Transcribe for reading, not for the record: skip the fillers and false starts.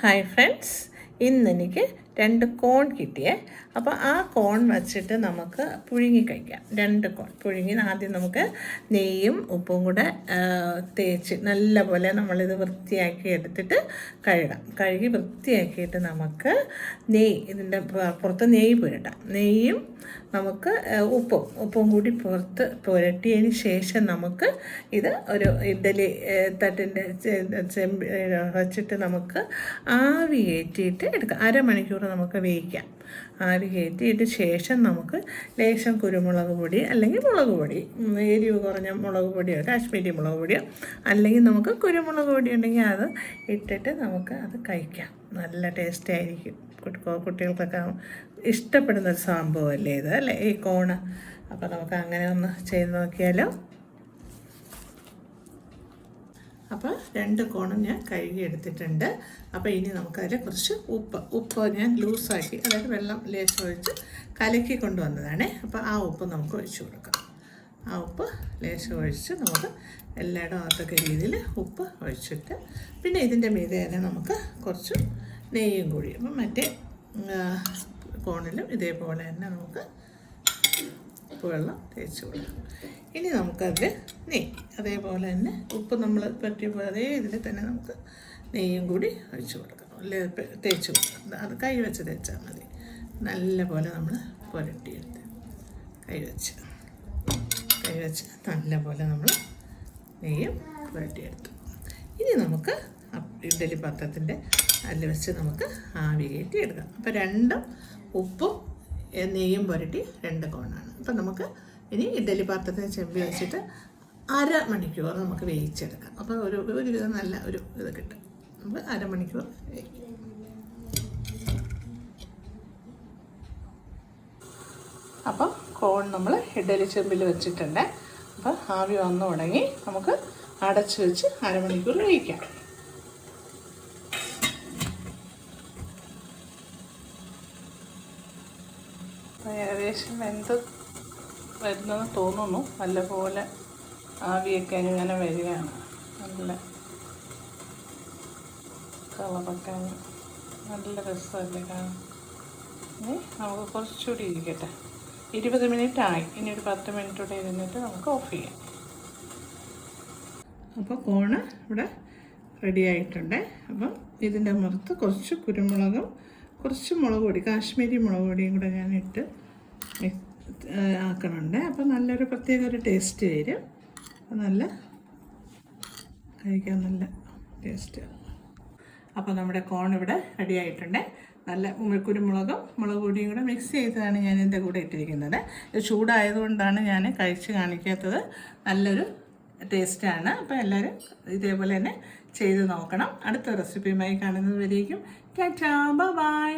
Hi friends, ഇന്നെനിക്ക് 2 കോൺ കിട്ടിയേ. അപ്പോൾ ആ കോൺ വച്ചിട്ട് നമുക്ക് പുഴുങ്ങി കഴിക്കാം. 2 കോൺ പുഴുങ്ങി ആദ്യം നമുക്ക് നെയ്യും ഉപ്പും കൂടെ തേച്ച് നല്ലപോലെ നമ്മളിത് വൃത്തിയാക്കി എടുത്തിട്ട് കഴുകി വൃത്തിയാക്കിയിട്ട് നമുക്ക് ഇതിൻ്റെ പുറത്ത് നെയ്യ് പുരട്ടാം. നെയ്യും നമുക്ക് ഉപ്പും കൂടി പുറത്ത് പുരട്ടിയതിന് ശേഷം നമുക്ക് ഇത് ഒരു ഇഡ്ഡലി തട്ടിൻ്റെ വച്ചിട്ട് നമുക്ക് ആവി കയറ്റിയിട്ട് എടുക്കാം. അരമണിക്കൂർ നമുക്ക് വേവിക്കാം. ആവി കയറ്റിയിട്ട് ശേഷം നമുക്ക് ലേശം കുരുമുളക് പൊടി അല്ലെങ്കിൽ മുളക് പൊടി, എരിവ് കുറഞ്ഞ മുളക് പൊടിയോ കാശ്മീരി മുളക് പൊടിയോ അല്ലെങ്കിൽ നമുക്ക് കുരുമുളക് പൊടി ഉണ്ടെങ്കിൽ അത് ഇട്ടിട്ട് നമുക്ക് അത് കഴിക്കാം. നല്ല ടേസ്റ്റ് ആയിരിക്കും. കുട്ടികൾക്കൊക്കെ ഇഷ്ടപ്പെടുന്നൊരു സംഭവമല്ലേ ഇത്, അല്ലേ ഈ കോണ്. അപ്പോൾ നമുക്ക് അങ്ങനെ ഒന്ന് ചെയ്ത് നോക്കിയാലോ. അപ്പോൾ 2 കോണും ഞാൻ കഴുകി എടുത്തിട്ടുണ്ട്. അപ്പോൾ ഇനി നമുക്കതിൽ കുറച്ച് ഉപ്പ് ഞാൻ ലൂസാക്കി, അതായത് വെള്ളം ലേശം ഒഴിച്ച് കലക്കി കൊണ്ടുവന്നതാണ്. അപ്പോൾ ആ ഉപ്പ് നമുക്ക് ഒഴിച്ച് കൊടുക്കാം. ആ ഉപ്പ് ലേശം ഒഴിച്ച് നമുക്ക് എല്ലായിടും ആകത്തക്ക രീതിയിൽ ഉപ്പ് ഒഴിച്ചിട്ട് പിന്നെ ഇതിൻ്റെ മീതെ തന്നെ നമുക്ക് കുറച്ച് നെയ്യും കൂടി, അപ്പം മറ്റേ കോണിലും ഇതേപോലെ തന്നെ നമുക്ക് വെള്ളം തേച്ച് കൊടുക്കാം. ഇനി നമുക്കതിൽ നെയ്യ് അതേപോലെ തന്നെ ഉപ്പ് നമ്മൾ പറ്റിയപ്പോൾ അതേ ഇതിൽ തന്നെ നമുക്ക് നെയ്യും കൂടി ഒഴിച്ച് കൊടുക്കാം, തേച്ച് കൊടുക്കാം. അത് കൈ വെച്ച് തേച്ചാൽ മതി. നല്ല പോലെ നമ്മൾ പുരട്ടിയെടുത്ത് കൈ വെച്ച് നല്ല പോലെ നമ്മൾ നെയ്യും പുരട്ടിയെടുത്തു. ഇനി നമുക്ക് ഇഡ്ഡലി പാത്രത്തിൻ്റെ അതിൽ വെച്ച് നമുക്ക് ആവി കയറ്റി എടുക്കാം. അപ്പോൾ 2 ഉപ്പും നെയ്യും പുരട്ടി 2 കോണാണ്. അപ്പം നമുക്ക് ഇനി ഇഡ്ഡലി പാത്രത്തിന് ചെമ്പി വെച്ചിട്ട് അരമണിക്കൂർ നമുക്ക് വേവിച്ചെടുക്കാം. അപ്പോൾ ഒരുവിധം നല്ല ഒരു ഇത് കിട്ടും. നമുക്ക് അരമണിക്കൂർ വേവിക്കും. അപ്പോൾ കോൺ നമ്മൾ ഇഡ്ഡലി ചെമ്പിൽ വെച്ചിട്ടുണ്ട്. അപ്പോൾ ആവി വന്നു തുടങ്ങി. നമുക്ക് അടച്ച് വെച്ച് അരമണിക്കൂർ വേവിക്കാം. ഏകദേശം വെന്ത് വരുന്നെന്ന് തോന്നുന്നു. നല്ലപോലെ ആവിയൊക്കെ ഇങ്ങനെ വരികയാണ്. നല്ല കളറൊക്കെ നല്ല രസമല്ലേ കാണാൻ. ഇനി നമുക്ക് കുറച്ചുകൂടി ഇരിക്കട്ടെ. 20 മിനിറ്റ് ആയി. ഇനി ഒരു 10 മിനിറ്റ് കൂടെ ഇരുന്നിട്ട് നമുക്ക് ഓഫ് ചെയ്യാം. അപ്പോൾ കോണ് ഇവിടെ റെഡി ആയിട്ടുണ്ട്. അപ്പം ഇതിൻ്റെ പുറത്ത് കുറച്ച് കുരുമുളകും കുറച്ച് മുളക് പൊടി, കാശ്മീരി മുളക് പൊടിയും കൂടെ ഞാൻ ഇട്ട് ആക്കണുണ്ട്. അപ്പോൾ നല്ലൊരു പ്രത്യേക ഒരു ടേസ്റ്റ് വരും. അപ്പോൾ നല്ല കഴിക്കാൻ നല്ല ടേസ്റ്റ്. അപ്പോൾ നമ്മുടെ കോൺ ഇവിടെ റെഡി ആയിട്ടുണ്ട്. നല്ല കുരുമുളകും മുളക് പൊടിയും കൂടെ മിക്സ് ചെയ്തതാണ് ഞാൻ ഇതിൻ്റെ കൂടെ ഇട്ടിരിക്കുന്നത്. ഇത് ചൂടായതുകൊണ്ടാണ് ഞാൻ കഴിച്ച് കാണിക്കാത്തത്. നല്ലൊരു ടേസ്റ്റാണ്. അപ്പോൾ എല്ലാവരും ഇതേപോലെ തന്നെ ചെയ്ത് നോക്കണം. അടുത്ത റെസിപ്പിയുമായി കാണുന്നത് വരേക്കും ടാറ്റാ, ബൈ.